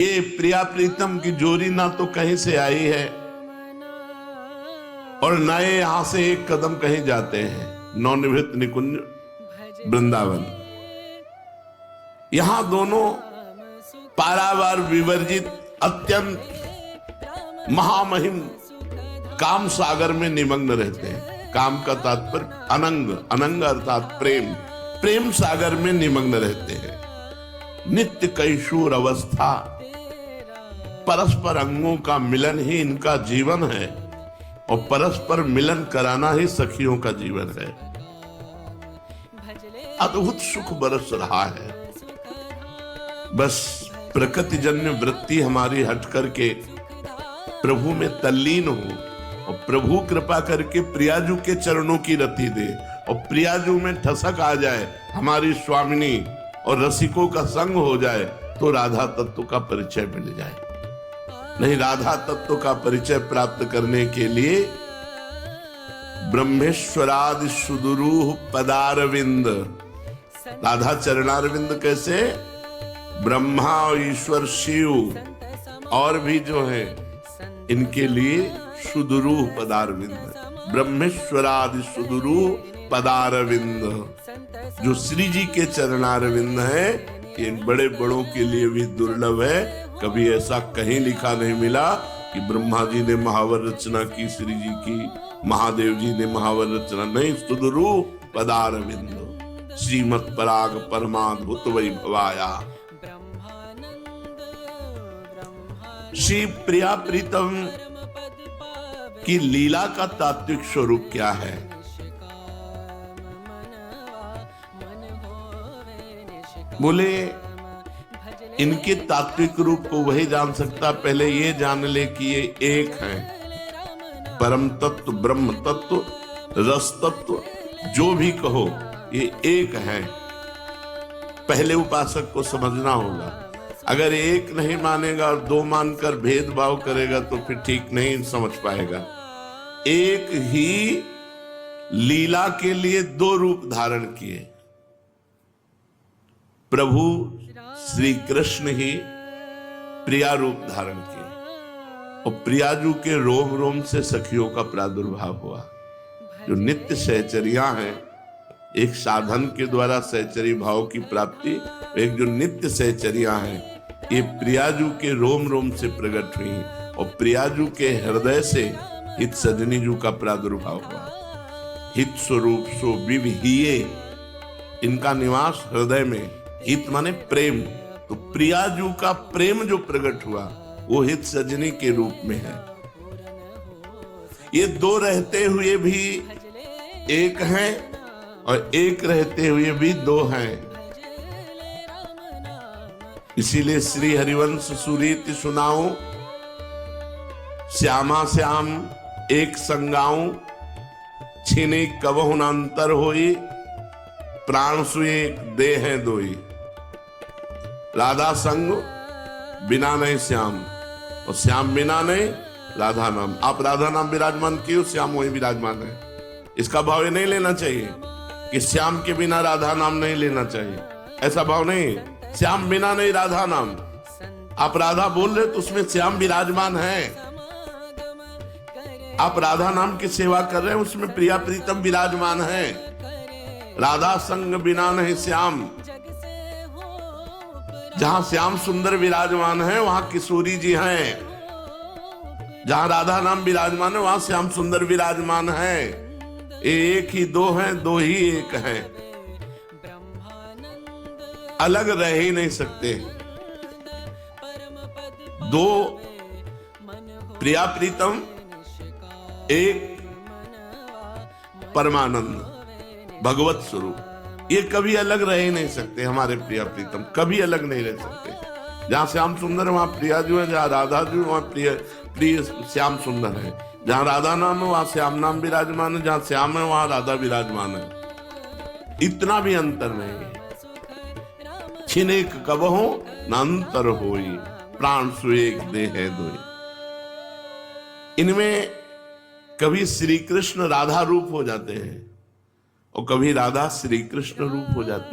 ये प्रिया प्रीतम की जोड़ी ना तो कहीं से आई है और ना ये यहां से एक कदम कहीं जाते हैं। नवनिवृत्त निकुंज वृंदावन, यहां दोनों पारावार विवर्जित अत्यंत महामहिम काम सागर में निमग्न रहते हैं। काम का तात्पर्य अनंग, अनंग अर्थात प्रेम, प्रेम सागर में निमग्न रहते हैं। नित्य कैशोर अवस्था, परस्पर अंगों का मिलन ही इनका जीवन है और परस्पर मिलन कराना ही सखियों का जीवन है। अद्भुत सुख बरस रहा है। बस प्रकृतिजन्य वृत्ति हमारी हट करके प्रभु में तल्लीन हो और प्रभु कृपा करके प्रियाजू के चरणों की रति दे और प्रियाजू में ठसक आ जाए, हमारी स्वामिनी और रसिकों का संग हो जाए तो राधा तत्व का परिचय मिल जाए। नहीं, राधा तत्व का परिचय प्राप्त करने के लिए ब्रह्मेश्वरादि सुदुरूह पदारविंद, राधा चरणारविंद कैसे, ब्रह्मा और ईश्वर शिव और भी जो है इनके लिए सुदुरूह पदारविंद, ब्रह्मेश्वरादि सुदुरूह पदारविंद, जो श्री जी के चरणारविंद है, ये बड़े बड़ों के लिए भी दुर्लभ है। कभी ऐसा कहीं लिखा नहीं मिला कि ब्रह्मा जी ने महावर रचना की, श्री जी की, महादेव जी ने महावर रचना, नहीं, सुदुरूह पदारविंद, श्रीमत् पराग परमाद्भुत वैभवाया। श्री प्रिया प्रीतम की लीला का तात्विक स्वरूप क्या है? बोले इनके तात्विक रूप को वही जान सकता, पहले ये जान ले कि ये एक है। परम तत्व, ब्रह्म तत्व, रस तत्व, जो भी कहो ये एक है। पहले उपासक को समझना होगा। अगर एक नहीं मानेगा और दो मानकर भेदभाव करेगा तो फिर ठीक नहीं समझ पाएगा। एक ही लीला के लिए दो रूप धारण किए। प्रभु श्री कृष्ण ही प्रिया रूप धारण किए और प्रियाजू के रोम रोम से सखियों का प्रादुर्भाव हुआ। जो नित्य सहचरिया हैं, एक साधन के द्वारा सहचरी भाव की प्राप्ति, एक जो नित्य सहचरिया हैं, ये प्रियाजू के रोम रोम से प्रकट हुई और प्रियाजू के हृदय से हित सजनी जू का प्रादुर्भाव हुआ। हित स्वरूप सो विविहिये, इनका निवास हृदय में। हित माने प्रेम, तो प्रियाजू का प्रेम जो प्रकट हुआ वो हित सजनी के रूप में है। ये दो रहते हुए भी एक हैं और एक रहते हुए भी दो हैं। इसीलिए श्री हरिवंश सुरीति सुनाऊं, श्यामा श्याम एक संगाऊं, छीने कबहु न अंतर होई, प्राण सुए देह दोई। राधा संग बिना नहीं श्याम और श्याम बिना नहीं राधा नाम। आप राधा नाम विराजमान किए, श्याम वही विराजमान है। इसका भाव ये नहीं लेना चाहिए कि श्याम के बिना राधा नाम नहीं लेना चाहिए, ऐसा भाव नहीं। श्याम बिना नहीं राधा नाम। आप राधा बोल रहे तो उसमें श्याम विराजमान है। आप राधा नाम की सेवा कर रहे हैं, उसमें प्रिया प्रीतम विराजमान है। राधा संग बिना नहीं श्याम। जहां श्याम सुंदर विराजमान है वहां किशोरी जी हैं। जहां राधा नाम विराजमान है वहां श्याम सुंदर विराजमान है। एक ही दो हैं, दो ही एक हैं, अलग रह ही नहीं सकते। दो प्रिया प्रीतम, एक परमानंद भगवत स्वरूप, ये कभी अलग रह ही नहीं सकते। हमारे प्रिया प्रीतम कभी अलग नहीं रह सकते। जहां श्याम सुंदर है वहां प्रिया जो है, जहां राधा जो वहां प्रिय श्याम सुंदर है। जहां राधा नाम है वहां श्याम नाम विराजमान है, जहां श्याम है वहां राधा विराजमान है। इतना भी अंतर नहीं है। छिनेक कबहु न अंतर होई, प्राण सुएक देह दोई। इनमें कभी श्री कृष्ण राधा रूप हो जाते हैं और कभी राधा श्री कृष्ण रूप हो जाती है।